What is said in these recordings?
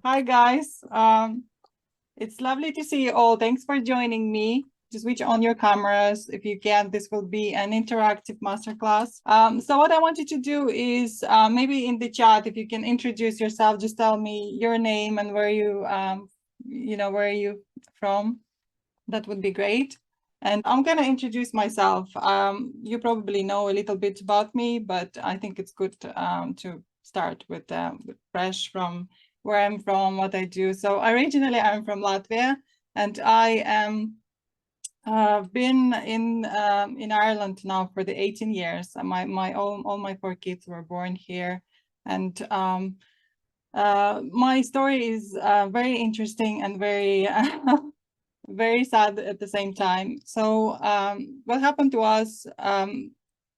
Hi guys. It's lovely to see you all. Thanks for joining me. Just switch on your cameras. If you can, this will be an interactive masterclass. So what I want you to do is maybe in the chat, if you can introduce yourself, just tell me your name and where where are you from? That would be great. And I'm going to introduce myself. You probably know a little bit about me, but I think it's good to start with fresh from where I'm from, what I do. So originally I'm from Latvia, and I am been in Ireland now for the 18 years. All my four kids were born here, and my story is very interesting and very very sad at the same time. So what happened to us,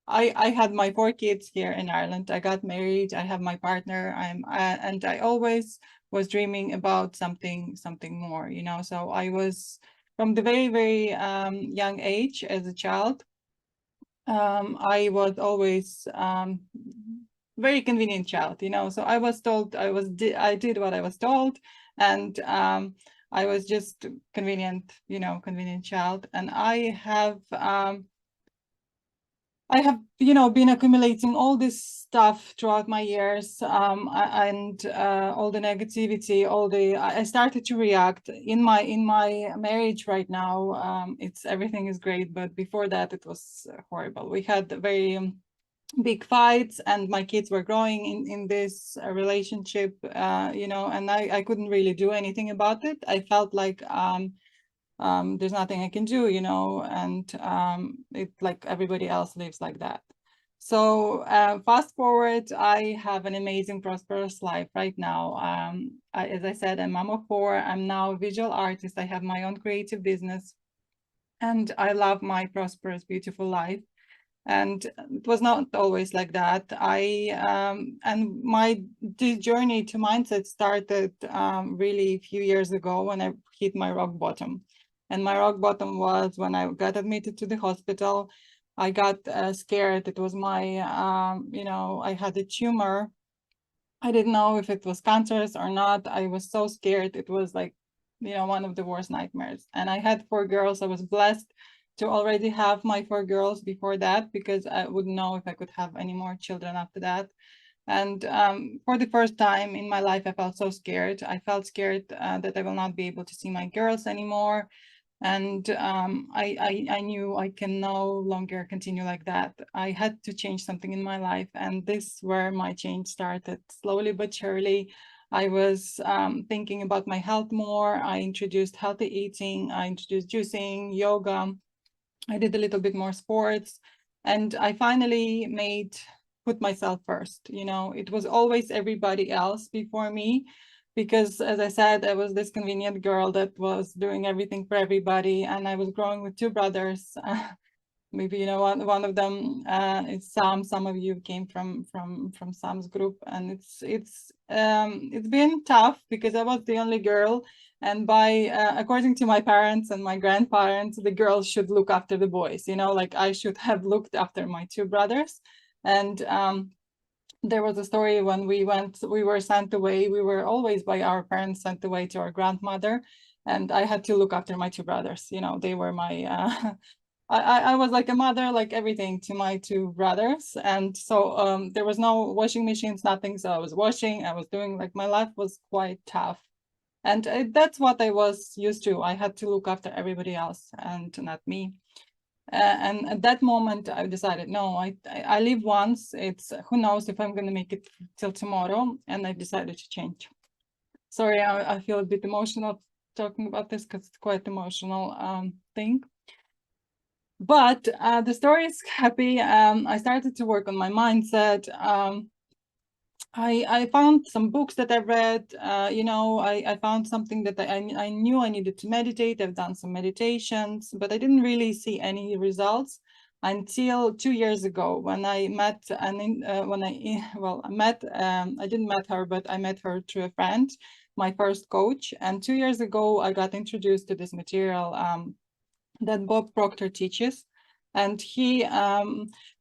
I had my four kids here in Ireland. I got married, I have my partner, and I always was dreaming about something more, you know. So I was from the very young age as a child, I was always very convenient child, you know. So I was told I did what I was told, and I was just convenient, you know, convenient child. And I have, you know, been accumulating all this stuff throughout my years, and all the negativity, I started to react in my marriage right now. It's everything is great, but before that it was horrible. We had very big fights, and my kids were growing in this relationship, you know, and I couldn't really do anything about it. I felt like there's nothing I can do, you know, and it like everybody else lives like that. So fast forward, I have an amazing, prosperous life right now. As I said, I'm mom of four. I'm now a visual artist. I have my own creative business, and I love my prosperous, beautiful life. And it was not always like that. And my this journey to mindset started really a few years ago when I hit my rock bottom. And my rock bottom was when I got admitted to the hospital. I got scared. It was my, you know, I had a tumor. I didn't know if it was cancerous or not. I was so scared. It was like, you know, one of the worst nightmares. And I had four girls. I was blessed to already have my four girls before that, because I wouldn't know if I could have any more children after that. And for the first time in my life, I felt so scared. I felt scared that I will not be able to see my girls anymore. And I knew I can no longer continue like that. I had to change something in my life, and this is where my change started. Slowly but surely, I was thinking about my health more. I introduced healthy eating. I introduced juicing, yoga. I did a little bit more sports, and I finally put myself first. You know, it was always everybody else before me, because as I said, I was this convenient girl that was doing everything for everybody, and I was growing with two brothers. Maybe you know one of them is Sam. Some of you came from Sam's group, and it's been tough because I was the only girl, and by according to my parents and my grandparents, the girls should look after the boys. You know, like I should have looked after my two brothers, and there was a story when we were sent away. We were always by our parents sent away to our grandmother, and I had to look after my two brothers. You know, they were my I was like a mother, like everything to my two brothers. And so there was no washing machines, nothing. So I was washing, I was doing, like, my life was quite tough. And that's what I was used to. I had to look after everybody else and not me. And at that moment, I decided, no, I live once. It's who knows if I'm going to make it till tomorrow. And I decided to change. Sorry, I feel a bit emotional talking about this because it's quite emotional thing. But the story is happy. I started to work on my mindset. I found some books that I read. You know, I found something that I knew I needed to meditate. I've done some meditations, but I didn't really see any results until 2 years ago when I met I didn't met her, but I met her through a friend, my first coach. And 2 years ago, I got introduced to this material that Bob Proctor teaches. And he,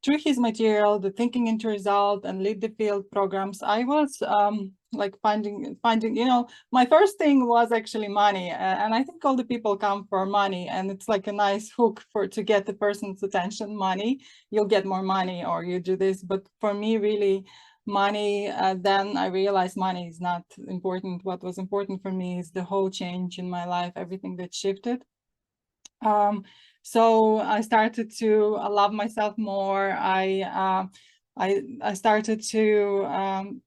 through his material, the Thinking into Result and Lead the Field programs, I was like finding, my first thing was actually money. And I think all the people come for money, and it's like a nice hook to get the person's attention. Money, you'll get more money, or you do this. But for me, really, money, then I realized money is not important. What was important for me is the whole change in my life, everything that shifted. So I started to love myself more. I started to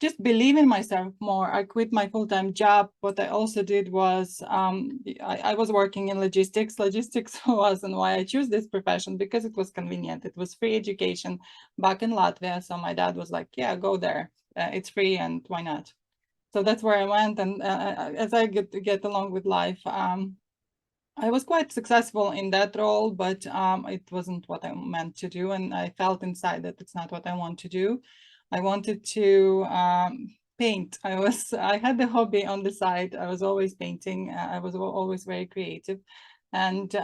just believe in myself more. I quit my full-time job. What I also did was I was working in logistics. Logistics wasn't why I chose this profession, because it was convenient. It was free education back in Latvia. So my dad was like, yeah, go there. It's free, and why not? So that's where I went. And as I get along with life, I was quite successful in that role, but it wasn't what I meant to do. And I felt inside that it's not what I want to do. I wanted to paint. I had the hobby on the side. I was always painting. I was always very creative. And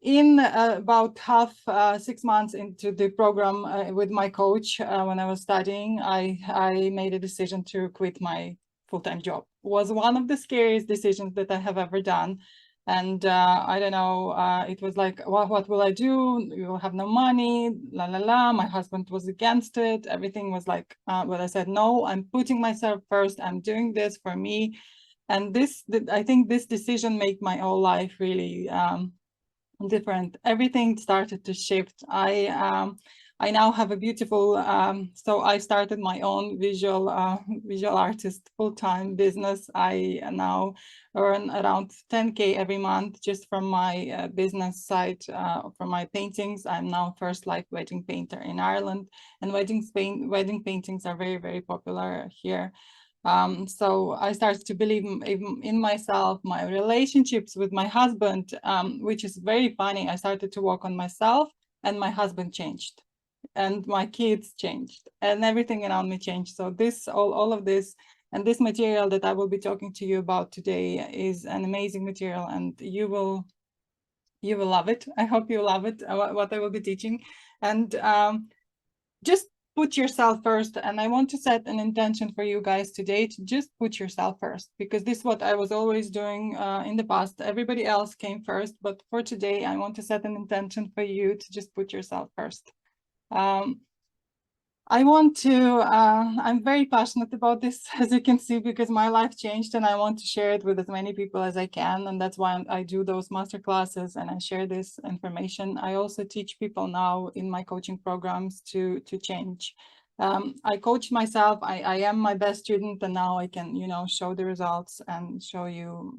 in about 6 months into the program with my coach, when I was studying, I made a decision to quit my full-time job. It was one of the scariest decisions that I have ever done. And I don't know, it was like, what will I do? We will have no money, la la la. My husband was against it. Everything was like, but I said, no, I'm putting myself first. I'm doing this for me. And I think this decision made my whole life really different. Everything started to shift. I now have a beautiful, so I started my own visual artist full-time business. I now earn around 10K every month just from my business side, from my paintings. I'm now first life wedding painter in Ireland, and wedding paintings are very, very popular here. So I started to believe in myself, my relationships with my husband, which is very funny. I started to work on myself, and my husband changed, and my kids changed, and everything around me changed. So all of this, and this material that I will be talking to you about today is an amazing material, and you will love it. I hope you love it, what I will be teaching. And just put yourself first. And I want to set an intention for you guys today to just put yourself first, because this is what I was always doing in the past. Everybody else came first, but for today, I want to set an intention for you to just put yourself first. I'm very passionate about this, as you can see, because my life changed, and I want to share it with as many people as I can. And that's why I do those master classes and I share this information. I also teach people now in my coaching programs to change. I coach myself. I am my best student, and now I can, show the results and show you,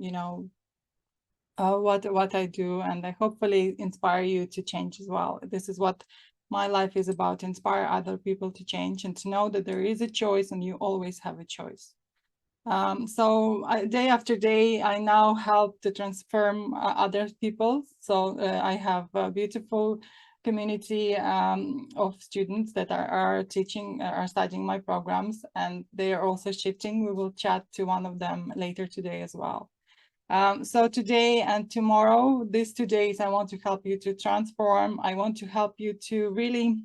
what I do, and I hopefully inspire you to change as well. This is what my life is about: inspire other people to change and to know that there is a choice, and you always have a choice. So day after day, I now help to transform other people. So I have a beautiful community of students that are studying my programs, and they are also shifting. We will chat to one of them later today as well. So today and tomorrow, these 2 days, I want to help you to transform. I want to help you to really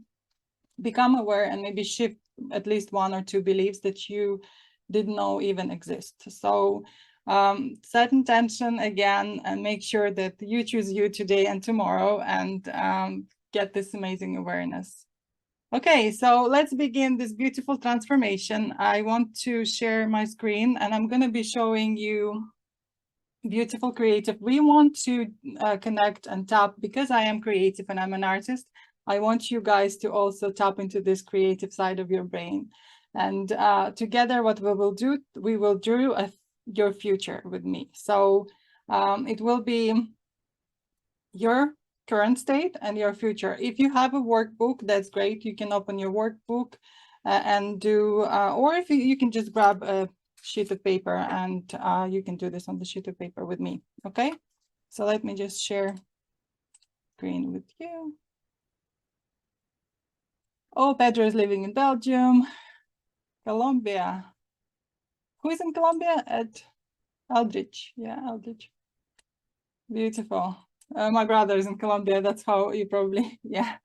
become aware and maybe shift at least 1 or 2 beliefs that you didn't know even exist. So set intention again and make sure that you choose you today and tomorrow, and get this amazing awareness. Okay, so let's begin this beautiful transformation. I want to share my screen, and I'm going to be showing you beautiful creative. We want to connect and tap, because I am creative and I'm an artist. I want you guys to also tap into this creative side of your brain. And together, what we will do, we will draw your future with me. So it will be your current state and your future. If you have a workbook, that's great. You can open your workbook and do, or if you can just grab a sheet of paper, and you can do this on the sheet of paper with me. Okay, so let me just share screen with you. Oh, Pedro is living in Belgium. Colombia. Who is in Colombia? At Eldridge. Yeah, Eldridge. Beautiful. My brother is in Colombia. That's how you probably, yeah.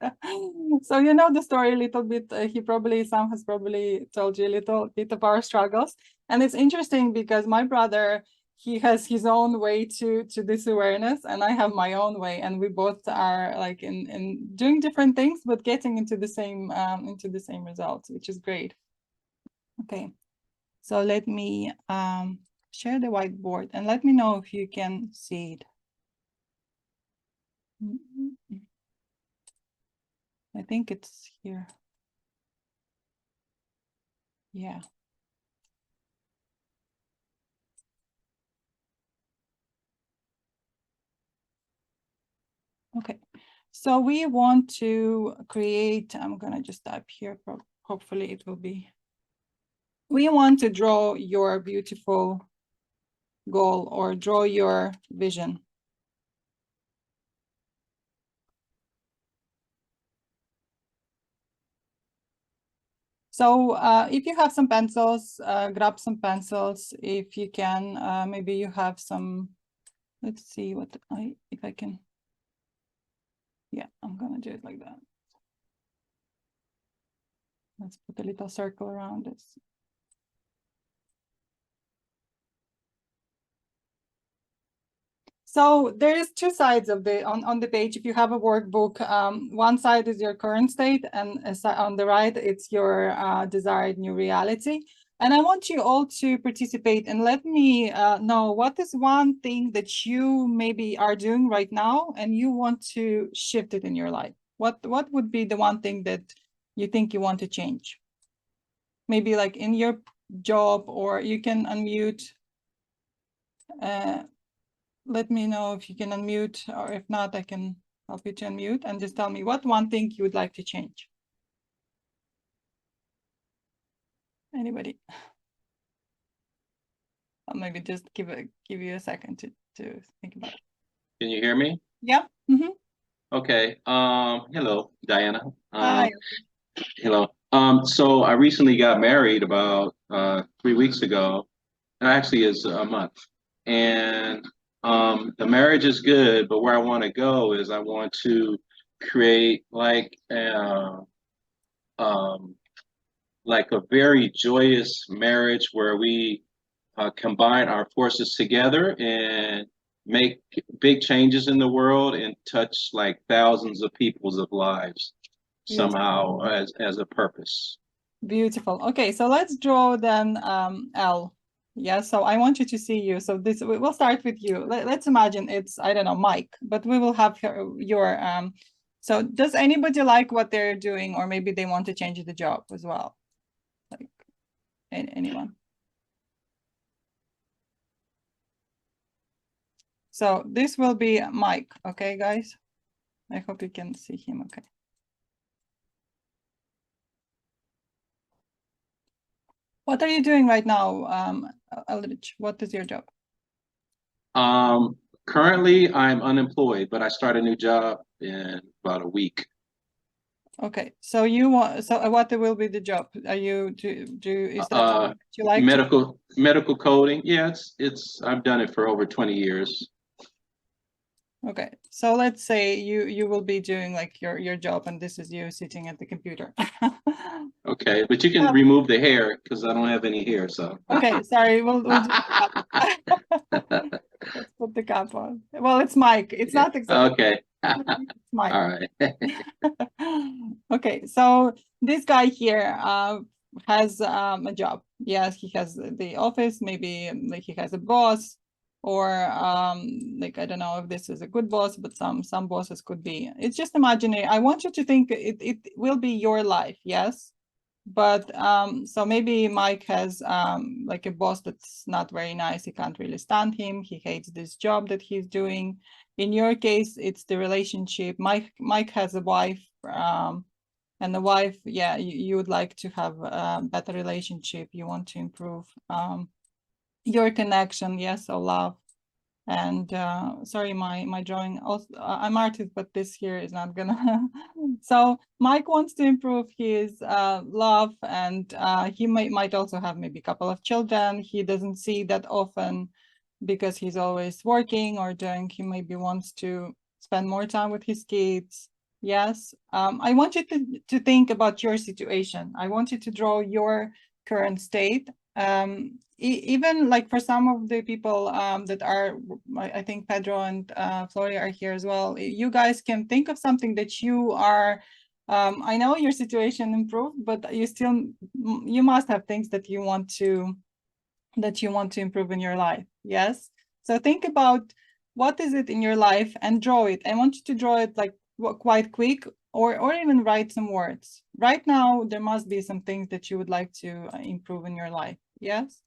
So you know the story a little bit. Sam has probably told you a little bit of our struggles. And it's interesting because my brother, he has his own way to this awareness, and I have my own way, and we both are like in doing different things, but getting into the same results, which is great. Okay, so let me share the whiteboard and let me know if you can see it. I think it's here. Yeah. Okay. So we want to create, I'm going to just type here, hopefully it will be. We want to draw your beautiful goal or draw your vision. So if you have some pencils, grab some pencils. If you can, maybe you have some, let's see what if I can. Yeah, I'm gonna do it like that. Let's put a little circle around this. So there is two sides of on the page. If you have a workbook, one side is your current state, and on the right, it's your desired new reality. And I want you all to participate and let me know what is one thing that you maybe are doing right now and you want to shift it in your life. What would be the one thing that you think you want to change? Maybe like in your job, or you can unmute. Let me know if you can unmute, or if not, I can help you to unmute, and just tell me what one thing you would like to change. Anybody? I'll maybe just give you a second to think about it. Can you hear me? Yeah. Mm-hmm. Okay. Hello, Diana. Hi. Hello. So I recently got married about 3 weeks ago, and actually it's a month. And the marriage is good, but where I want to go is I want to create like a very joyous marriage where we combine our forces together and make big changes in the world and touch like thousands of people's lives somehow as a purpose. Beautiful. Okay, so let's draw then L. Yeah, so I want you to see you. So this we'll start with you. Let's imagine it's, I don't know, Mike, but we will have your so does anybody like what they're doing, or maybe they want to change the job as well? Like anyone? So this will be Mike, okay, guys? I hope you can see him, okay. What are you doing right now, Eldridge? What is your job? Currently, I'm unemployed, but I start a new job in about a week. Okay, so you want, so what will be the job? Are you is that something that you like? Medical coding? Yeah, it's I've done it for over 20 years. Okay, so let's say you will be doing like your job, and this is you sitting at the computer. Okay, but you can remove the hair because I don't have any hair. So okay, sorry, we'll do let's put the cap on. Well, it's Mike. It's not exactly okay. it's Mike. All right. Okay, so this guy here has a job. Yes, he has the office. Maybe like he has a boss, or like I don't know if this is a good boss, but some bosses could be. It's just imaginary. I want you to think it will be your life. Yes. But so maybe Mike has like a boss that's not very nice. He can't really stand him. He hates this job that he's doing. In your case, it's the relationship. Mike has a wife, and the wife, yeah, you would like to have a better relationship. You want to improve your connection. Yes, so love. And sorry, my drawing also, I'm artist, but this here is not gonna. So Mike wants to improve his love, and he might also have maybe a couple of children. He doesn't see that often because he's always working or doing. He maybe wants to spend more time with his kids. Yes. I want you to think about your situation. I want you to draw your current state. Even like for some of the people that are, I think Pedro and Floria are here as well. You guys can think of something that you are, I know your situation improved, but you must have things that you want to improve in your life. Yes. So think about what is it in your life and draw it. I want you to draw it like quite quick, or even write some words. Right now, there must be some things that you would like to improve in your life. Yes.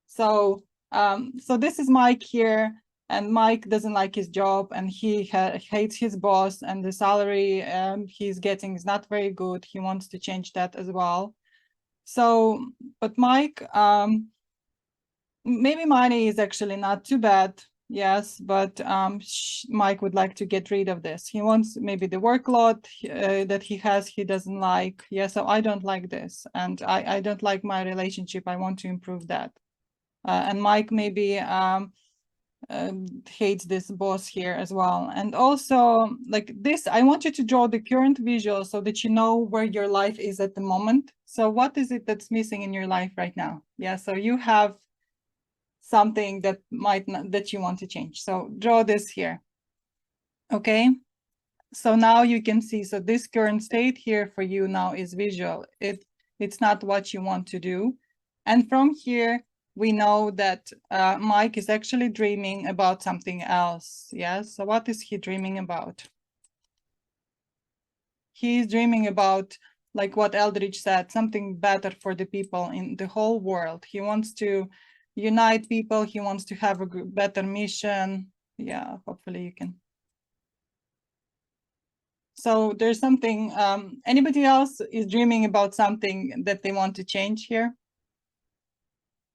So so this is Mike here, and Mike doesn't like his job, and he hates his boss, and the salary he's getting is not very good. He wants to change that as well. So, but Mike, maybe money is actually not too bad. Yes, but Mike would like to get rid of this. He wants maybe the workload that he has, he doesn't like. Yeah, so I don't like this, and I don't like my relationship. I want to improve that. And Mike maybe hates this boss here as well. And also like this, I want you to draw the current visual so that you know where your life is at the moment. So what is it that's missing in your life right now? Yeah, so you have something that might not, that you want to change. So draw this here. Okay. So now you can see, so this current state here for you now is visual. It's not what you want to do. And from here, we know that Mike is actually dreaming about something else. Yes. So what is he dreaming about? He's dreaming about, like what Eldridge said, something better for the people in the whole world. He wants to unite people. He wants to have a better mission. Yeah, hopefully you can. So there's something, anybody else is dreaming about something that they want to change here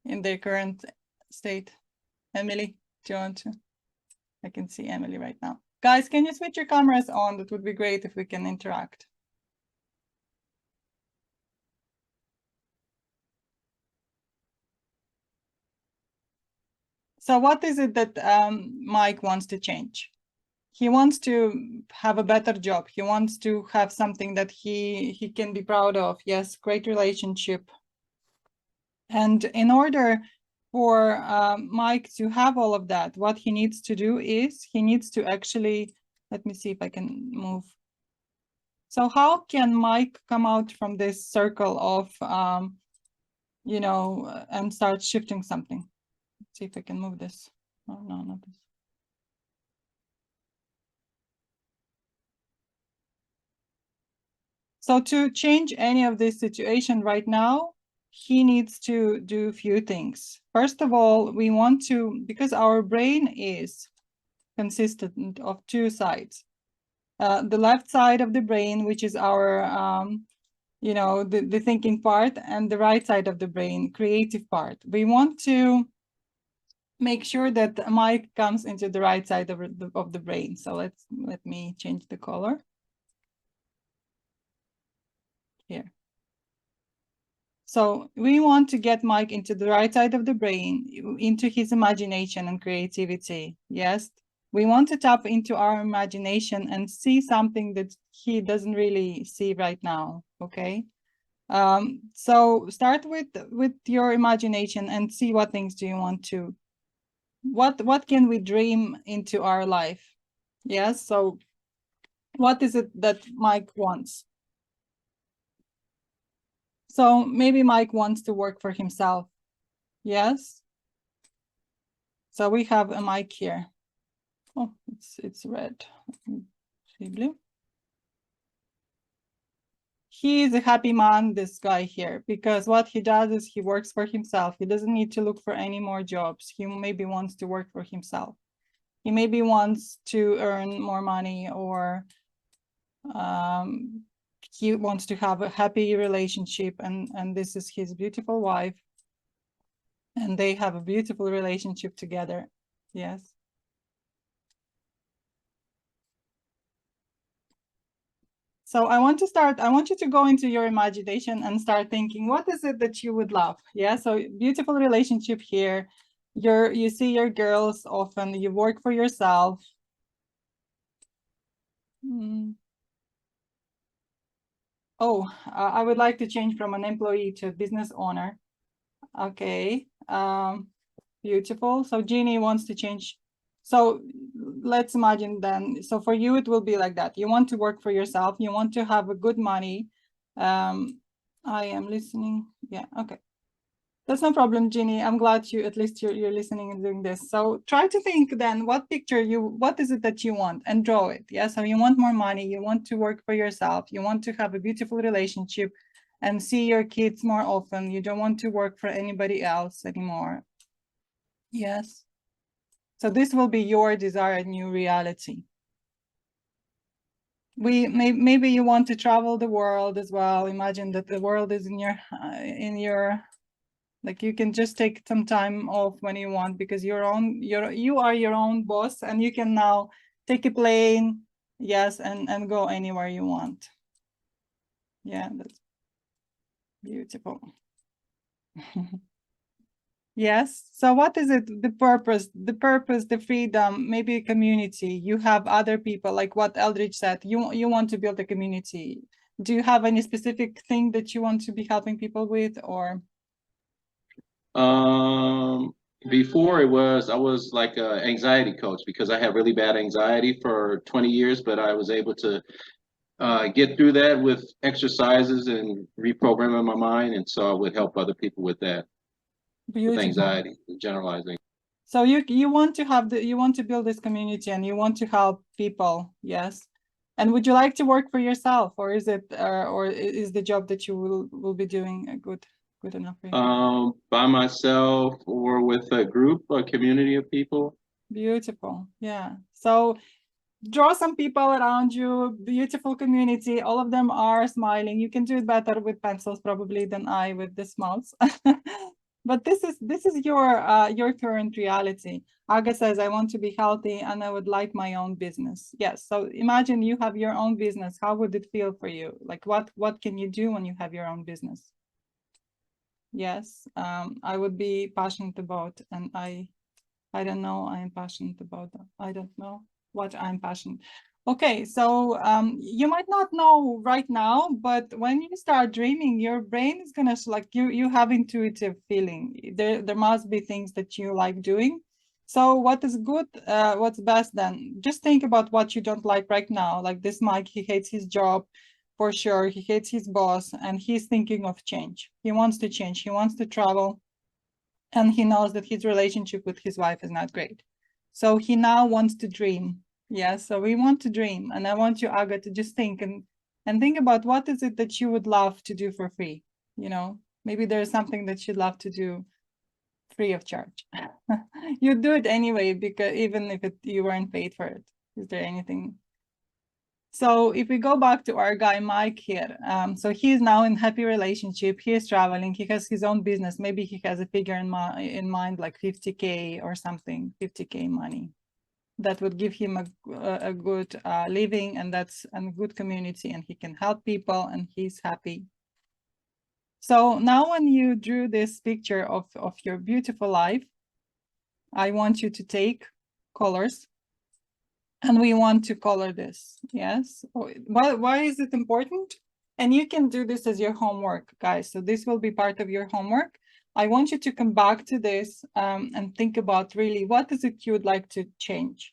in their current state? Emily, do you want to? I can see Emily right now. Guys, can you switch your cameras on? That would be great if we can interact. So what is it that Mike wants to change? He wants to have a better job. He wants to have something that he can be proud of. Yes, great relationship. And in order for Mike to have all of that, what he needs to do is he needs to actually, let me see if I can move. So how can Mike come out from this circle of, you know, and start shifting something? Let's see if I can move this. Oh, no, not this. So to change any of this situation right now, he needs to do a few things. First of all, we want to, because our brain is consistent of two sides. The left side of the brain, which is our, you know, the thinking part, and the right side of the brain, creative part. We want to make sure that Mike comes into the right side of the brain. So let me change the color here. So we want to get Mike into the right side of the brain, into his imagination and creativity. Yes, we want to tap into our imagination and see something that he doesn't really see right now. Okay. So start with your imagination and see what things do you want to, what can we dream into our life? Yes. So what is it that Mike wants? So maybe Mike wants to work for himself. Yes. So we have a Mike here. Oh, it's red. See blue. He is a happy man, this guy here, because what he does is he works for himself. He doesn't need to look for any more jobs. He maybe wants to work for himself. He maybe wants to earn more money, or he wants to have a happy relationship, and this is his beautiful wife, and they have a beautiful relationship together. Yes. So I want you to go into your imagination and start thinking, what is it that you would love? Yeah, so beautiful relationship here. You see your girls often, you work for yourself. Oh, I would like to change from an employee to a business owner. Okay, beautiful. So Jeannie wants to change. So let's imagine then. So for you, it will be like that. You want to work for yourself. You want to have a good money. I am listening. Yeah, okay. That's no problem, Jeannie. I'm glad you, at least you're listening and doing this. So try to think then what is it that you want, and draw it. Yeah. So you want more money, you want to work for yourself, you want to have a beautiful relationship and see your kids more often. You don't want to work for anybody else anymore. Yes. So this will be your desired new reality. Maybe you want to travel the world as well. Imagine that the world is in your like you can just take some time off when you want, because you are your own boss, and you can now take a plane, yes, and go anywhere you want. Yeah, that's beautiful. Yes. So what is it? The purpose, the freedom, maybe a community. You have other people, like what Eldridge said. You want to build a community. Do you have any specific thing that you want to be helping people with, or? Before I was like an anxiety coach because I had really bad anxiety for 20 years, but I was able to get through that with exercises and reprogramming my mind, and so I would help other people with that, with Beautiful. anxiety, generalizing. So you want to have you want to build this community, and you want to help people, yes. And would you like to work for yourself, or is the job that you will be doing a good enough for you? By myself or with a group, a community of people. Beautiful, yeah. So draw some people around you, beautiful community. All of them are smiling. You can do it better with pencils probably than I with this mouse. But this is your current reality. Aga says, I want to be healthy and I would like my own business. Yes. So imagine you have your own business. How would it feel for you? Like what can you do when you have your own business? Yes. I would be passionate about, and I don't know. I am passionate about that. I don't know what I'm passionate. Okay, so you might not know right now, but when you start dreaming, your brain is gonna like you have intuitive feeling. There must be things that you like doing. So what is good? What's best then? Just think about what you don't like right now. Like this Mike, he hates his job for sure. He hates his boss, and he's thinking of change. He wants to change. He wants to travel, and he knows that his relationship with his wife is not great. So he now wants to dream. Yeah, so we want to dream. And I want you, Aga, to just think and think about what is it that you would love to do for free. You know, maybe there's something that you'd love to do free of charge. You do it anyway, because even if you weren't paid for it. Is there anything? So if we go back to our guy Mike here, so he's now in happy relationship. He is traveling. He has his own business. Maybe he has a figure in mind, like 50K or something, 50K money. That would give him a good living, and that's a good community, and he can help people, and he's happy. So now when you drew this picture of your beautiful life, I want you to take colors, and we want to color this. Yes. Why is it important? And you can do this as your homework, guys. So this will be part of your homework. I want you to come back to this and think about really what is it you would like to change.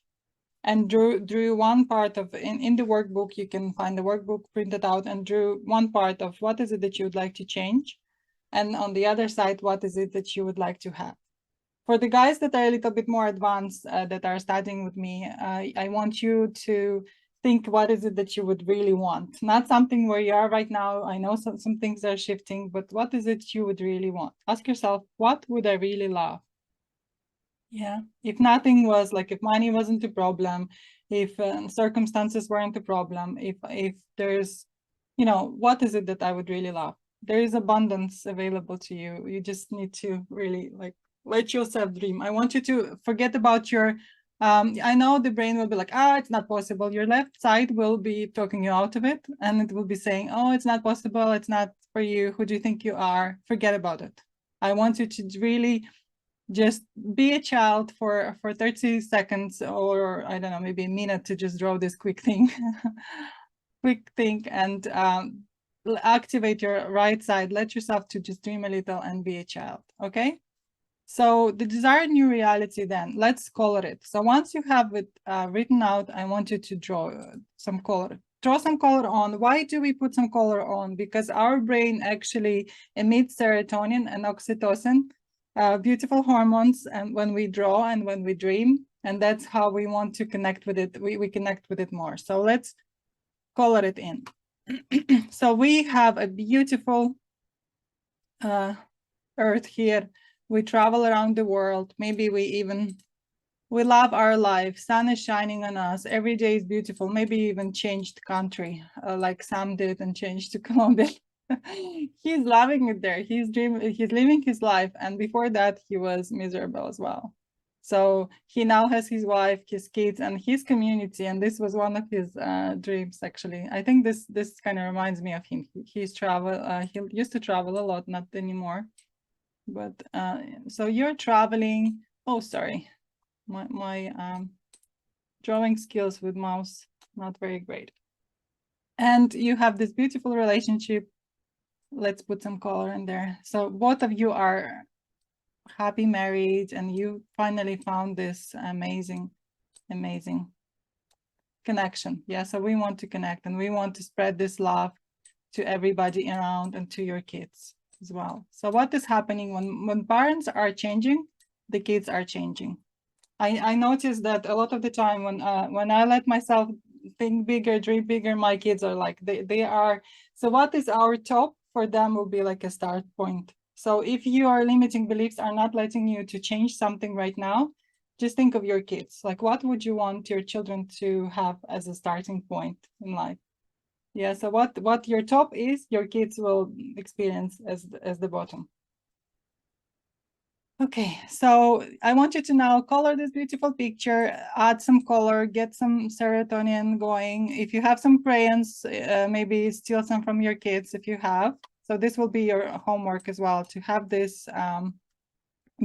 And drew one part of in the workbook. You can find the workbook printed out, and drew one part of what is it that you would like to change. And on the other side, what is it that you would like to have? For the guys that are a little bit more advanced, that are studying with me, I want you to think, what is it that you would really want? Not something where you are right now. I know some things are shifting, but what is it you would really want? Ask yourself, what would I really love? Yeah, if nothing was, like if money wasn't a problem, if circumstances weren't a problem, if there's, you know, what is it that I would really love? There is abundance available to you. You just need to really like let yourself dream. I want you to forget about your, I know the brain will be like, it's not possible. Your left side will be talking you out of it, and it will be saying, oh, it's not possible. It's not for you. Who do you think you are? Forget about it. I want you to really Just be a child for 30 seconds, or I don't know, maybe a minute, to just draw this quick thing. Quick thing, and activate your right side. Let yourself to just dream a little and be a child. Okay. So the desired new reality, then let's color it. So once you have it written out, I want you to draw some color. Draw some color on. Why do we put some color on? Because our brain actually emits serotonin and oxytocin, beautiful hormones, and when we draw and when we dream, and that's how we want to connect with it. We connect with it more. So let's color it in. So we have a beautiful earth here. We travel around the world. Maybe we love our life. Sun is shining on us. Every day is beautiful. Maybe even changed country, like Sam did, and changed to Colombia. He's loving it there. He's living his life. And before that, he was miserable as well. So he now has his wife, his kids, and his community. And this was one of his dreams, actually. I think this kind of reminds me of him. He used to travel a lot, not anymore. But so you're traveling. Oh, sorry, my drawing skills with mouse not very great. And you have this beautiful relationship. Let's put some color in there. So both of you are happy married, and you finally found this amazing connection. Yeah, so we want to connect, and we want to spread this love to everybody around and to your kids as well. So what is happening when parents are changing, the kids are changing. I noticed that a lot of the time when I let myself think bigger, dream bigger, my kids are like, they are. So what is our top for them will be like a start point. So if your limiting beliefs are not letting you to change something right now, just think of your kids. Like, what would you want your children to have as a starting point in life? Yeah, so what your top is, your kids will experience as the bottom. Okay, so I want you to now color this beautiful picture, add some color, get some serotonin going. If you have some crayons, maybe steal some from your kids if you have. So this will be your homework as well, to have this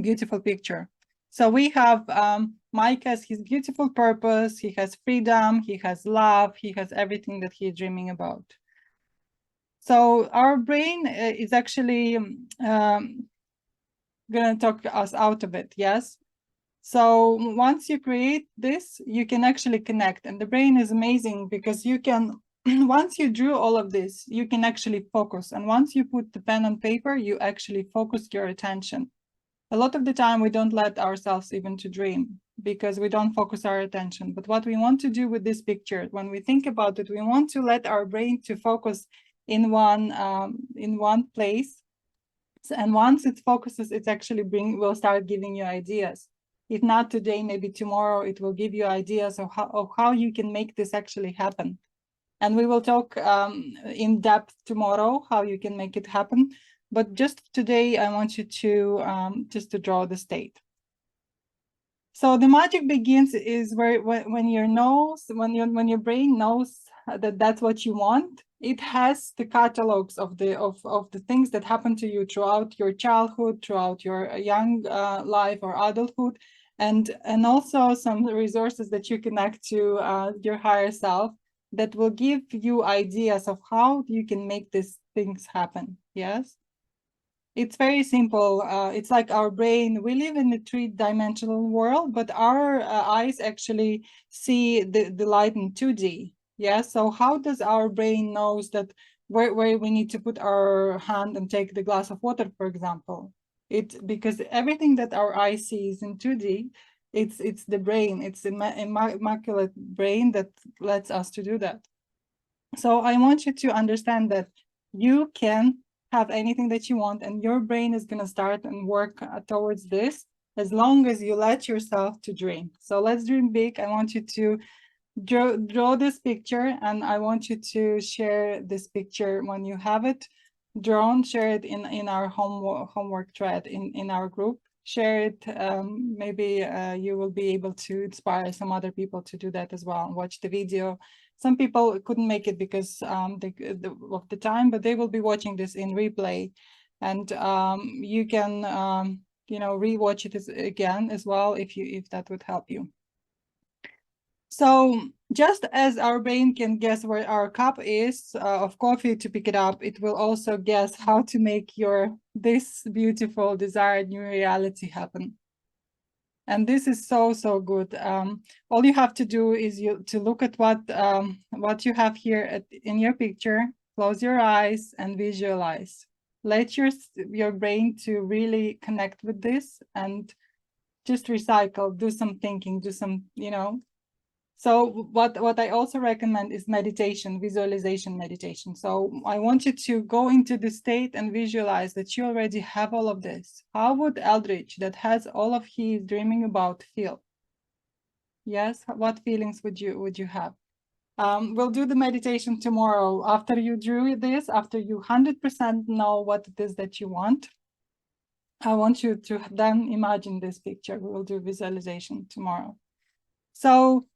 beautiful picture. So we have Mike has his beautiful purpose, he has freedom, he has love, he has everything that he's dreaming about. So our brain is actually going to talk us out of it, yes? So once you create this, you can actually connect. And the brain is amazing because you can, once you drew all of this, you can actually focus. And once you put the pen on paper, you actually focus your attention. A lot of the time, we don't let ourselves even to dream because we don't focus our attention. But what we want to do with this picture, when we think about it, we want to let our brain to focus in one place. And once it focuses, it's actually will start giving you ideas. If not today, maybe tomorrow, it will give you ideas of how you can make this actually happen. And we will talk in depth tomorrow how you can make it happen. But just today, I want you to just to draw the state. So the magic begins is when your brain knows that that's what you want. It has the catalogs of the things that happen to you throughout your childhood, throughout your young life or adulthood, and also some resources that you connect to your higher self that will give you ideas of how you can make these things happen. Yes. It's very simple. It's like our brain. We live in a three-dimensional world, but our eyes actually see the light in 2D. Yeah. So how does our brain knows that where we need to put our hand and take the glass of water, for example? Because everything that our eye sees in 2D, it's the brain. It's the immaculate brain that lets us to do that. So I want you to understand that you can have anything that you want, and your brain is going to start and work towards this as long as you let yourself to dream. So let's dream big. I want you to draw this picture, and I want you to share this picture when you have it drawn. Share it in our homework thread in our group. Share it. Maybe you will be able to inspire some other people to do that as well and watch the video. Some people couldn't make it because of the time, but they will be watching this in replay. And you can rewatch it again as well if that would help you. So just as our brain can guess where our cup is of coffee to pick it up, it will also guess how to make this beautiful desired new reality happen. And this is so good. All you have to do is to look at what you have here in your picture. Close your eyes and visualize. Let your brain to really connect with this and just recycle, do some thinking, do some, So what I also recommend is meditation, visualization meditation. So I want you to go into the state and visualize that you already have all of this. How would Eldridge, that has all of his dreaming about, feel? Yes, what feelings would you have? We'll do the meditation tomorrow after you drew this, after you 100% know what it is that you want. I want you to then imagine this picture. We will do visualization tomorrow. So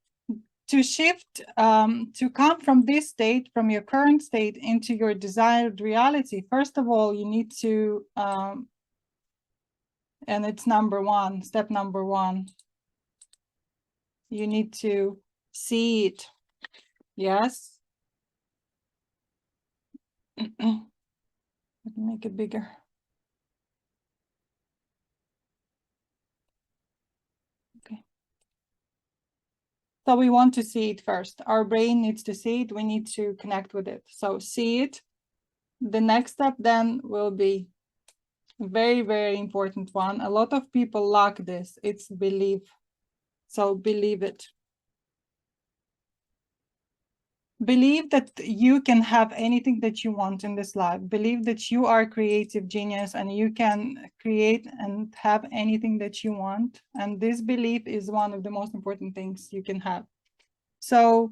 to shift, to come from this state, from your current state into your desired reality, first of all, you need to, and it's step number one, you need to see it. Yes. Let me make it bigger. Okay. So we want to see it first. Our brain needs to see it. We need to connect with it. So see it. The next step then will be a very important one. A lot of people lack this. It's believe. So believe it. Believe that you can have anything that you want in this life. Believe that you are a creative genius and you can create and have anything that you want. And this belief is one of the most important things you can have. So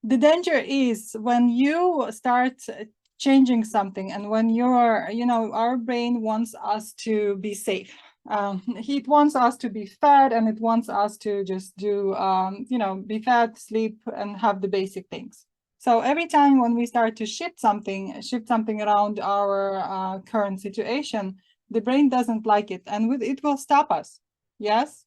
the danger is when you start changing something and when our brain wants us to be safe. It wants us to be fed and it wants us to just do, be fed, sleep, and have the basic things. So every time when we start to shift something around our current situation, the brain doesn't like it and it will stop us. Yes.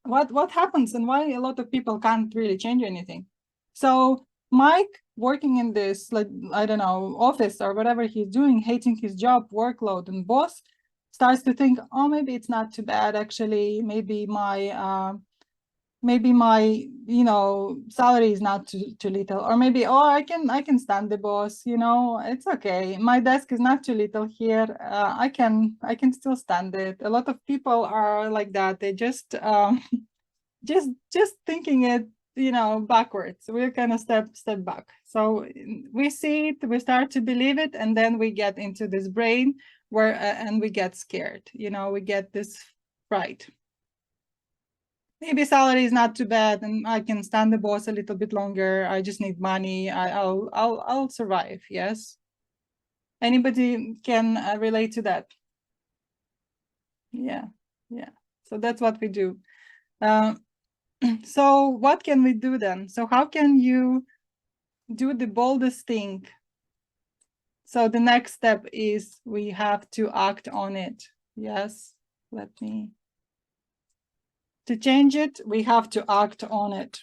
What happens and why a lot of people can't really change anything? So Mike, working in this, like, I don't know, office or whatever he's doing, hating his job, workload, and boss, starts to think, oh, maybe it's not too bad, actually. Maybe my salary is not too little, or maybe, oh, I can stand the boss, it's okay. My desk is not too little here. I can still stand it. A lot of people are like that. They just just thinking it, backwards. We're kind of step back. So we see it, we start to believe it, and then we get into this brain where and we get scared. We get this fright. Maybe salary is not too bad, and I can stand the boss a little bit longer. I just need money. I'll survive. Yes. Anybody can relate to that? Yeah. So that's what we do. So what can we do then? So how can you do the boldest thing? So the next step is we have to act on it. Yes, to change it, we have to act on it.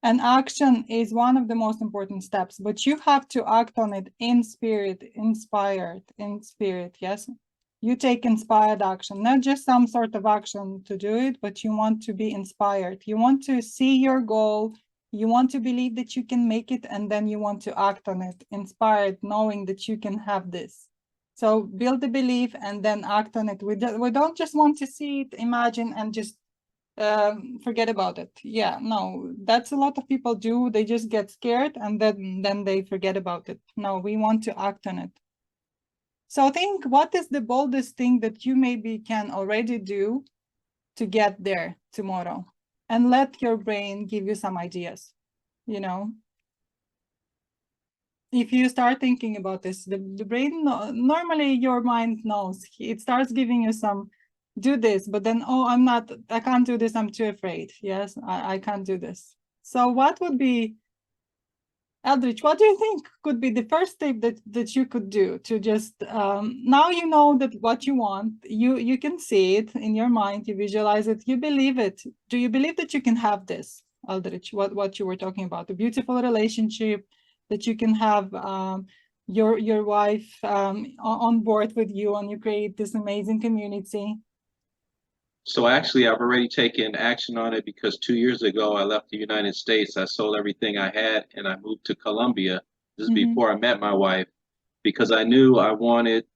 And action is one of the most important steps, but you have to act on it in spirit, inspired, in spirit, yes? You take inspired action, not just some sort of action to do it, but you want to be inspired. You want to see your goal, you want to believe that you can make it, and then you want to act on it, inspired, knowing that you can have this. So build the belief and then act on it. We don't just want to see it, imagine, and just forget about it. Yeah, no, that's a lot of people do. They just get scared and then they forget about it. No, we want to act on it. So think, what is the boldest thing that you maybe can already do to get there tomorrow? And let your brain give you some ideas, If you start thinking about this, the brain, normally your mind knows. It starts giving you some, do this, but then, oh, I can't do this, I'm too afraid. Yes, I can't do this. So what would be Eldridge, what do you think could be the first step that you could do to just now you know that what you want, you can see it in your mind, you visualize it, you believe it. Do you believe that you can have this, Eldridge? What you were talking about, a beautiful relationship, that you can have your wife on board with you, and you create this amazing community? So actually, I've already taken action on it because 2 years ago I left the United States. I sold everything I had and I moved to Colombia. This is before I met my wife because I knew I wanted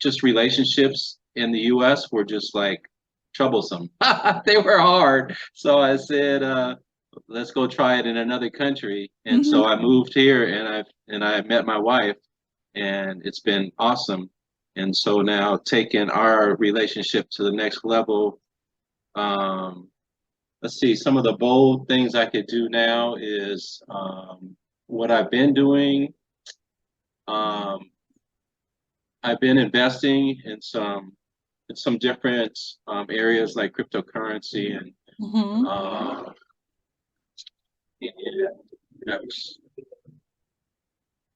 just relationships in the U.S. were just like troublesome. They were hard. So I said, let's go try it in another country. And so I moved here and I met my wife and it's been awesome. And so now taking our relationship to the next level, let's see, some of the bold things I could do now is what I've been doing. I've been investing in some different areas like cryptocurrency and yeah,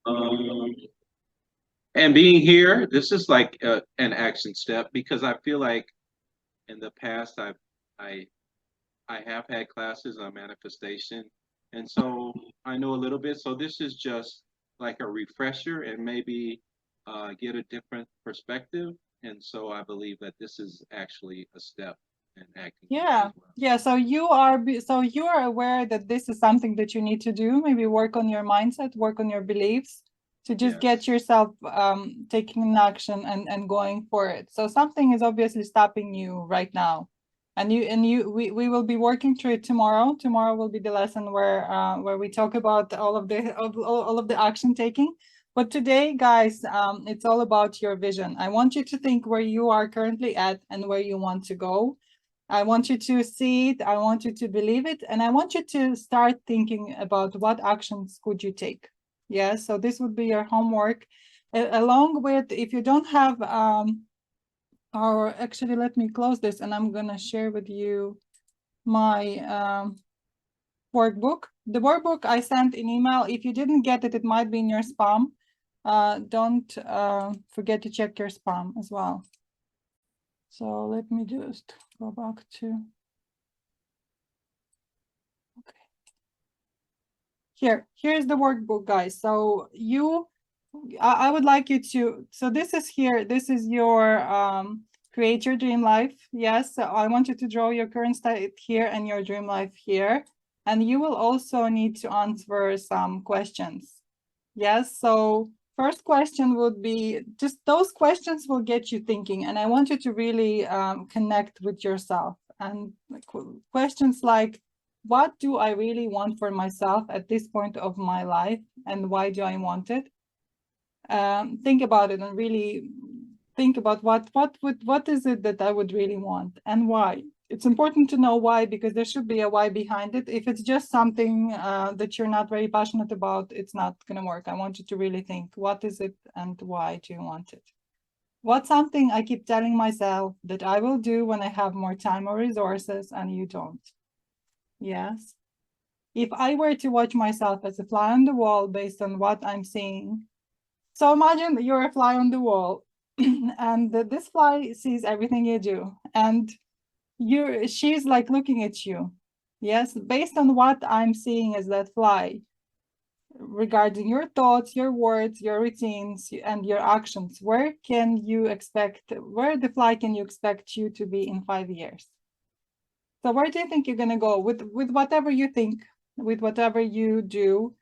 um, and being here. This is like an action step because I feel like in the past I I have had classes on manifestation, and so I know a little bit. So this is just like a refresher and maybe get a different perspective. And so I believe that this is actually a step in acting. Yeah, yeah. So you are aware that this is something that you need to do. Maybe work on your mindset, work on your beliefs, to just get yourself taking an action and going for it. So something is obviously stopping you right now, and we will be working through it tomorrow. Tomorrow will be the lesson where we talk about all of the action taking. But today, guys, it's all about your vision. I want you to think where you are currently at and where you want to go. I want you to see it, I want you to believe it, and I want you to start thinking about what actions could you take. Yeah, so this would be your homework. Along with, if you don't have, or actually let me close this and I'm gonna share with you my workbook. The workbook I sent in email. If you didn't get it, it might be in your spam. Don't forget to check your spam as well. So let me just go back to, okay. Here's the workbook, guys. So I would like you to, so this is here, this is your create your dream life. Yes, so I want you to draw your current state here and your dream life here. And you will also need to answer some questions. Yes, so first question would be, just those questions will get you thinking. And I want you to really connect with yourself. And questions like, what do I really want for myself at this point of my life? And why do I want it? Think about it and really think about what is it that I would really want and why. It's important to know why, because there should be a why behind it. If it's just something that you're not very passionate about, it's not going to work. I want you to really think, what is it and why do you want it? What's something I keep telling myself that I will do when I have more time or resources and you don't? Yes. If I were to watch myself as a fly on the wall based on what I'm seeing, so imagine that you're a fly on the wall and this fly sees everything you do and she's like looking at you. Yes, based on what I'm seeing as that fly, regarding your thoughts, your words, your routines, and your actions, where the fly can you expect you to be in 5 years? So where do you think you're going to go with whatever you think, with whatever you do,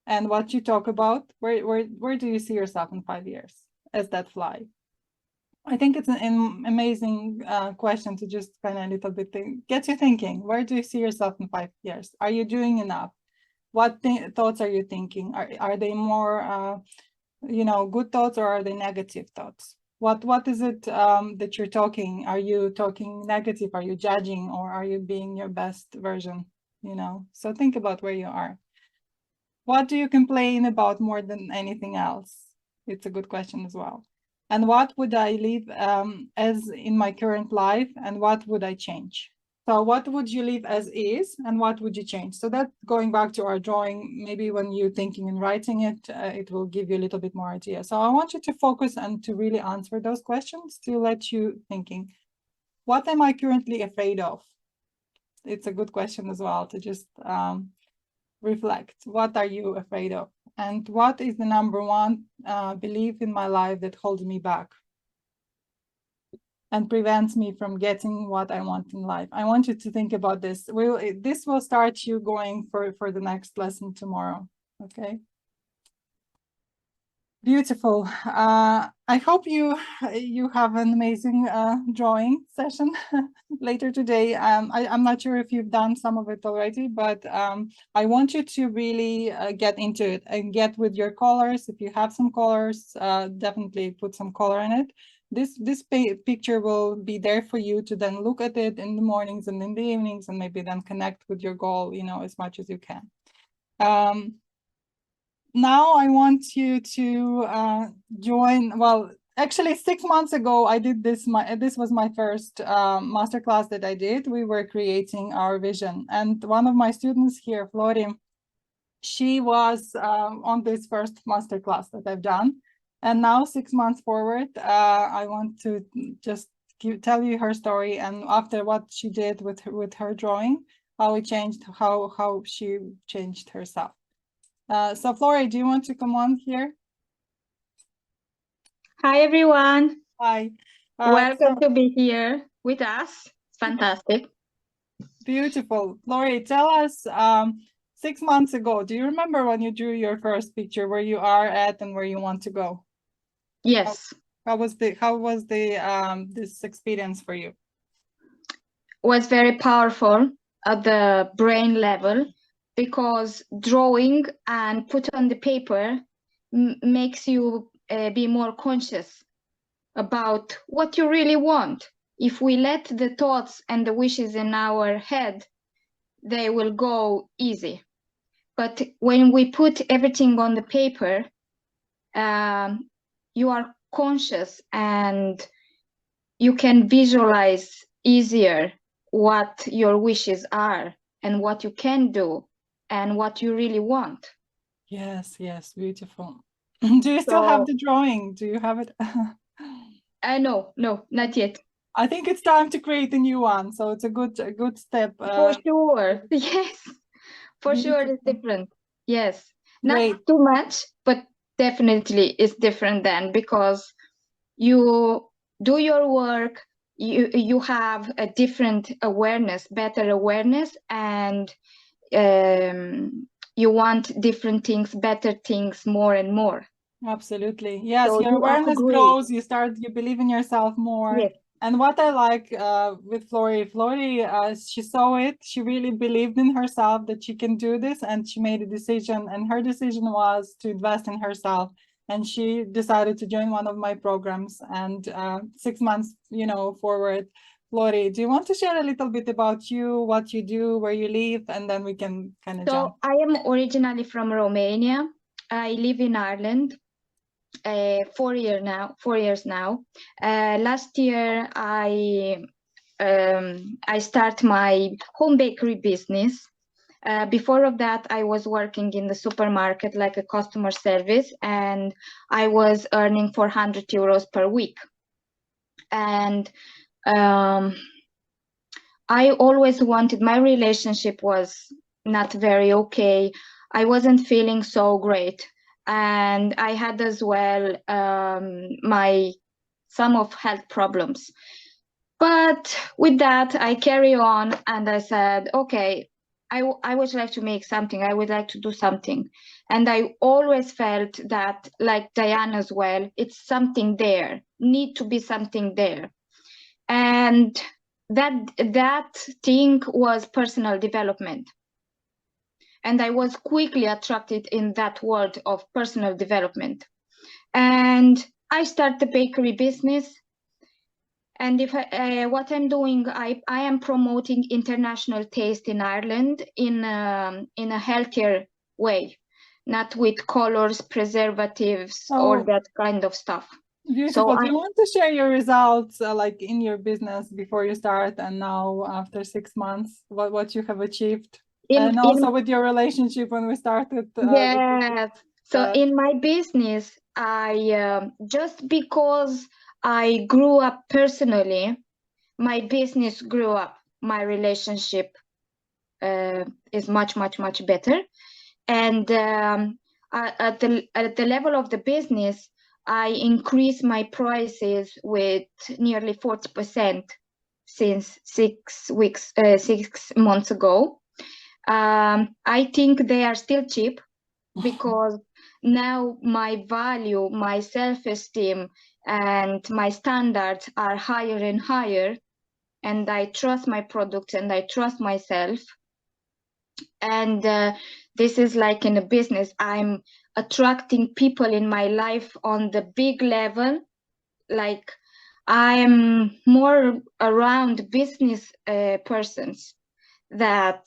and what you talk about? Where do you see yourself in 5 years as that fly? I think it's an amazing question to just kind of a little bit get you thinking. Where do you see yourself in 5 years? Are you doing enough? What thoughts are you thinking? Are they more good thoughts, or are they negative thoughts? What is it that you're talking? Are you talking negative? Are you judging, or are you being your best version? So think about where you are. What do you complain about more than anything else? It's a good question as well. And what would I leave as in my current life, and what would I change? So what would you leave as is and what would you change? So that going back to our drawing, maybe when you're thinking and writing it, it will give you a little bit more idea. So I want you to focus and to really answer those questions to let you thinking. What am I currently afraid of? It's a good question as well to just reflect. What are you afraid of? And what is the number one belief in my life that holds me back and prevents me from getting what I want in life? I want you to think about this. This will start you going for the next lesson tomorrow. Okay. Beautiful. I hope you have an amazing drawing session later today. I'm not sure if you've done some of it already, but I want you to really get into it and get with your colors. If you have some colors, definitely put some color in it. This picture will be there for you to then look at it in the mornings and in the evenings, and maybe then connect with your goal, as much as you can. Now I want you to join. Well, actually 6 months ago I did this. This was my first masterclass that I did. We were creating our vision, and one of my students here, Flori, she was on this first masterclass that I've done. And now 6 months forward, I want to just tell you her story, and after what she did with her drawing, how she changed herself. So Flori, do you want to come on here? Hi, everyone. Hi. Welcome to be here with us. It's fantastic. Beautiful. Flori, tell us, 6 months ago, do you remember when you drew your first picture, where you are at and where you want to go? Yes. How was this experience for you? Was very powerful at the brain level, because drawing and put on the paper makes you be more conscious about what you really want. If we let the thoughts and the wishes in our head, they will go easy. But when we put everything on the paper, you are conscious and you can visualize easier what your wishes are and what you can do and what you really want. Yes, beautiful. Do you still have the drawing? Do you have it? No, not yet. I think it's time to create a new one, so it's a good step. For sure, yes, for sure it's different. Yes, not too much, but definitely it's different then, because you do your work, you have a different awareness, better awareness, and you want different things, better things, more and more. Absolutely. Yes, So your awareness grows, you believe in yourself more. Yes. And what I like with Flori, she saw it, she really believed in herself that she can do this, and she made a decision, and her decision was to invest in herself. And she decided to join one of my programs, and 6 months, forward. Flori, do you want to share a little bit about you, what you do, where you live, and then we can kind of jump? I am originally from Romania. I live in Ireland. 4 years now. Last year, I start my home bakery business. Before of that, I was working in the supermarket like a customer service, and I was earning 400 euros per week. And I always wanted, my relationship was not very okay. I wasn't feeling so great. And I had as well some of health problems. But with that, I carry on, and I said, okay, I would like to make something. I would like to do something. And I always felt that, like Diana as well, it's something there, need to be something there. And that thing was personal development. And I was quickly attracted in that world of personal development. And I started the bakery business. And what I'm doing, I am promoting international taste in Ireland in a healthier way, not with colors, preservatives, or that kind of stuff. Beautiful. So Do you want to share your results, like in your business before you start and now after 6 months, what you have achieved? And also with your relationship when we started. yes. So that. in my business, I just because I grew up personally, my business grew up. My relationship is much, much, much better. And at the level of the business, I increased my prices with nearly 40% since 6 months ago. I think they are still cheap because now my value, my self-esteem, and my standards are higher and higher, and I trust my product and I trust myself. And this is like in a business, I'm attracting people in my life on the big level. Like I'm more around business persons that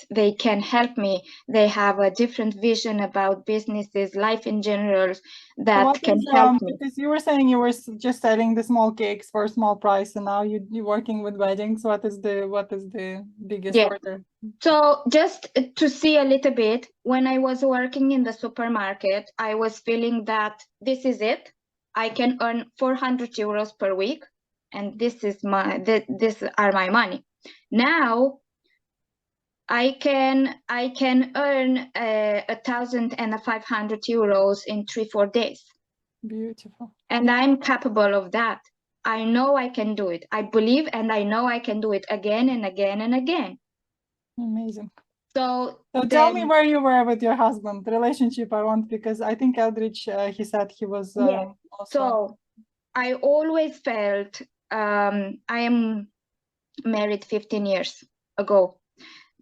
they can help me. They have a different vision about businesses, life in general, that can help me. Because you were saying you were just selling the small cakes for a small price, and now you're working with weddings. What is the biggest order? So just to see a little bit, when I was working in the supermarket, I was feeling that this is it. I can earn 400 euros per week, and this are my money. Now I can earn 1,500 euros in 3-4 days. Beautiful. And I'm capable of that. I know I can do it. I believe and I know I can do it again and again and again. Amazing. So tell me where you were with your husband. The relationship I want, because I think Eldridge, he said he was yes. also. So I always felt I am married 15 years ago.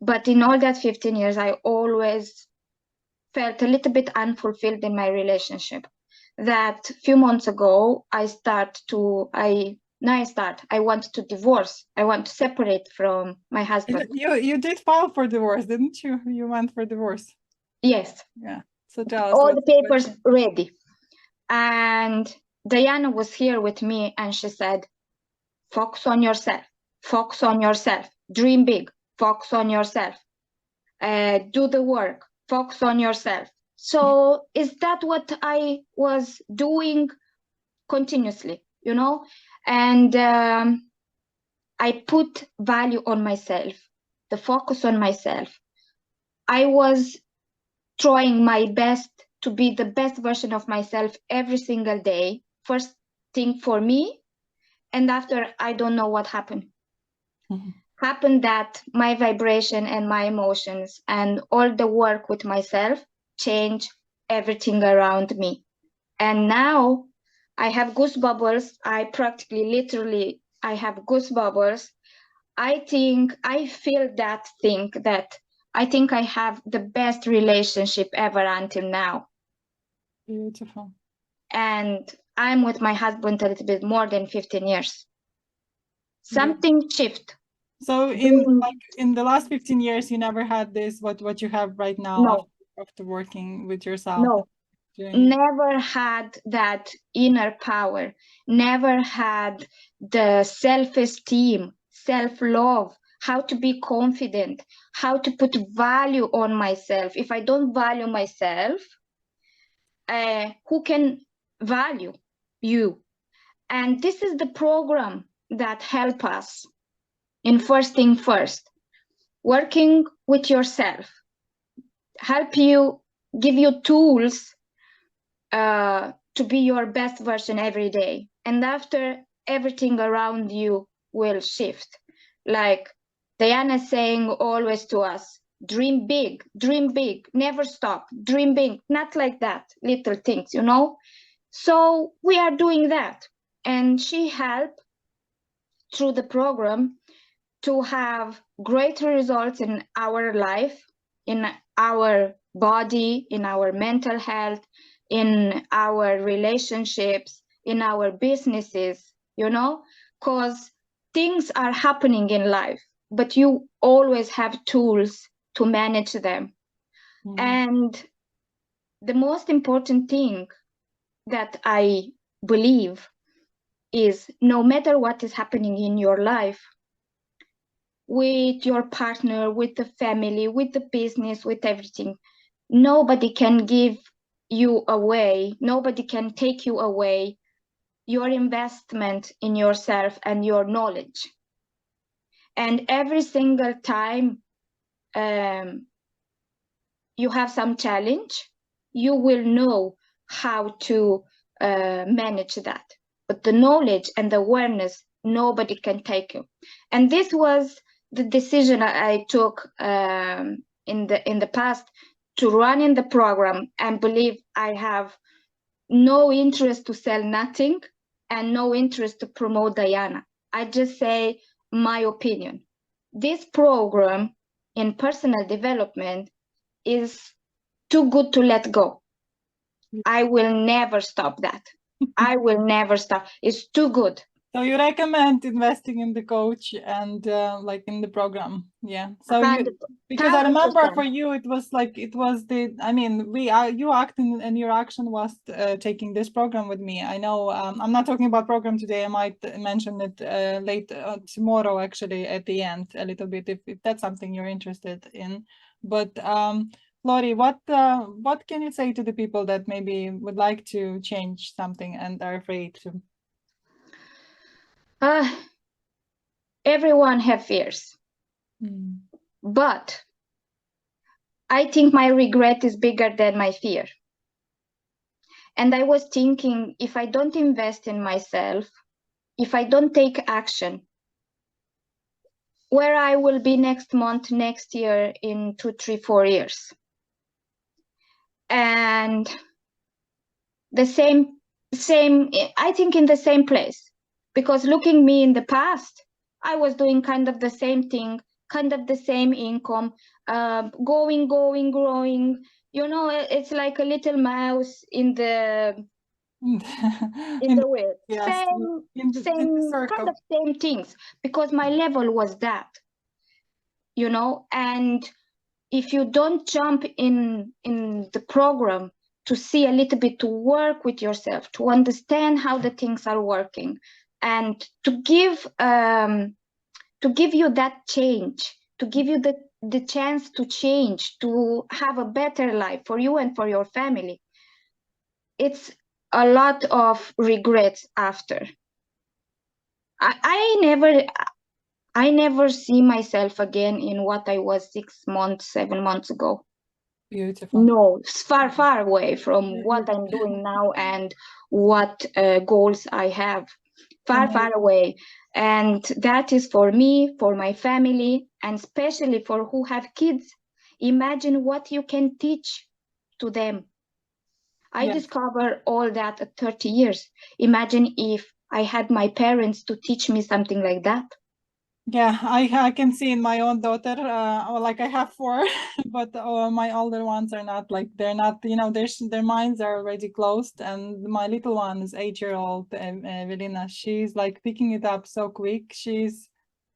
But in all that 15 years, I always felt a little bit unfulfilled in my relationship. That few months ago, I want to divorce. I want to separate from my husband. You did file for divorce, didn't you? You went for divorce. Yes. Yeah. So tell us. All the papers ready. And Diana was here with me and she said, focus on yourself, focus on yourself, dream big, focus on yourself, do the work, focus on yourself. So is that what I was doing continuously, you know? And I put value on myself, the focus on myself. I was trying my best to be the best version of myself every single day. First thing for me, and after, I don't know what happened. Happened that my vibration and my emotions and all the work with myself changed everything around me. And now I have goosebumps. I practically, literally, I have goosebumps. I feel that I think I have the best relationship ever until now. Beautiful. And I'm with my husband a little bit more than 15 years. Something shift. So in the last 15 years, you never had this, what you have right now. No. After working with yourself. No. Never had that inner power, never had the self-esteem, self-love, how to be confident, how to put value on myself. If I don't value myself, who can value you? And this is the program that help us in first thing first, working with yourself, help you, give you tools to be your best version every day. And after, everything around you will shift. Like Diana saying always to us, dream big, never stop, dream big, not like that, little things, you know? So we are doing that. And she helped through the program to have greater results in our life, in our body, in our mental health, in our relationships, in our businesses, you know, because things are happening in life, but you always have tools to manage them. And the most important thing that I believe is, no matter what is happening in your life, with your partner, with the family, with the business, with everything, nobody can give you away, nobody can take you away your investment in yourself and your knowledge. And every single time you have some challenge, you will know how to manage that. But the knowledge and the awareness, nobody can take you. And this was the decision I took in the past, to run in the program and believe I have no interest to sell nothing and no interest to promote Diana. I just say my opinion. This program in personal development is too good to let go. I will never stop that. I will never stop. It's too good. So you recommend investing in the coach and like in the program, yeah. So because I remember for you it was I mean you acting and your action was taking this program with me. I know I'm not talking about program today. I might mention it tomorrow actually at the end a little bit if that's something you're interested in. But Lori, what can you say to the people that maybe would like to change something and are afraid to? Everyone have fears, but I think my regret is bigger than my fear. And I was thinking, if I don't invest in myself, if I don't take action, where I will be next month, next year, in 2, 3, 4 years. And the same, I think in the same place, because looking me in the past, I was doing kind of the same thing, kind of the same income, growing. You know, it's like a little mouse in the wheel. Yes, Same kind of same things, because my level was that, you know. And if you don't jump in the program to see a little bit, to work with yourself, to understand how the things are working, and to give you that change, to give you the chance to change, to have a better life for you and for your family, it's a lot of regrets after. I never see myself again in what I was 6 months, 7 months ago. Beautiful. No, it's far away from what I'm doing now and what goals I have. Far away. And that is for me, for my family, and especially for who have kids. Imagine what you can teach to them. I discovered all that at 30 years. Imagine if I had my parents to teach me something like that. Yeah, I can see in my own daughter, like I have 4, but my older ones are not, like they're not, you know, their minds are already closed. And my little one is 8-year-old, Evelina. She's like picking it up so quick. She's,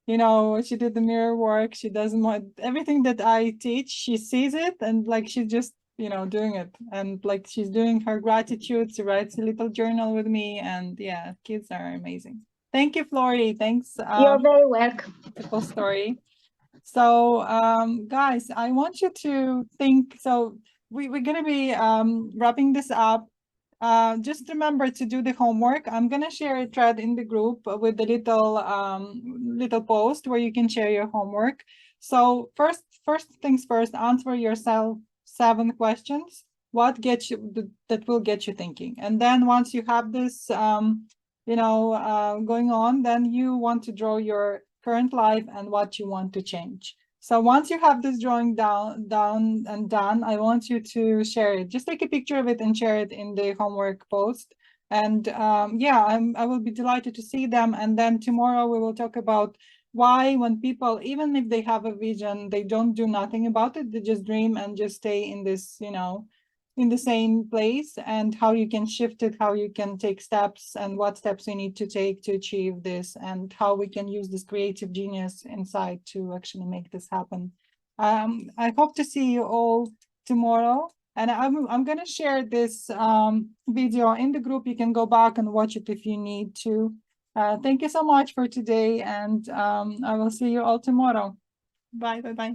you know, she did the mirror work. She doesn't want everything that I teach. She sees it and like she's just, you know, doing it. And like she's doing her gratitude. She writes a little journal with me. And yeah, kids are amazing. Thank you, Flori. Thanks. You're very welcome. Beautiful story. So, guys, I want you to think. So we're going to be wrapping this up. Just remember to do the homework. I'm going to share a thread in the group with the little post where you can share your homework. So first things first, answer yourself 7 questions. What gets you that will get you thinking. And then once you have this going on, then you want to draw your current life and what you want to change. So once you have this drawing down and done, I want you to share it. Just take a picture of it and share it in the homework post. And I will be delighted to see them. And then tomorrow we will talk about why, when people, even if they have a vision, they don't do nothing about it. They just dream and just stay in this, in the same place, and how you can shift it, how you can take steps, and what steps you need to take to achieve this, and how we can use this creative genius inside to actually make this happen. I hope to see you all tomorrow, And I'm going to share this video in the group. You can go back and watch it if you need to. Thank you so much for today, and I will see you all tomorrow. Bye, bye, bye.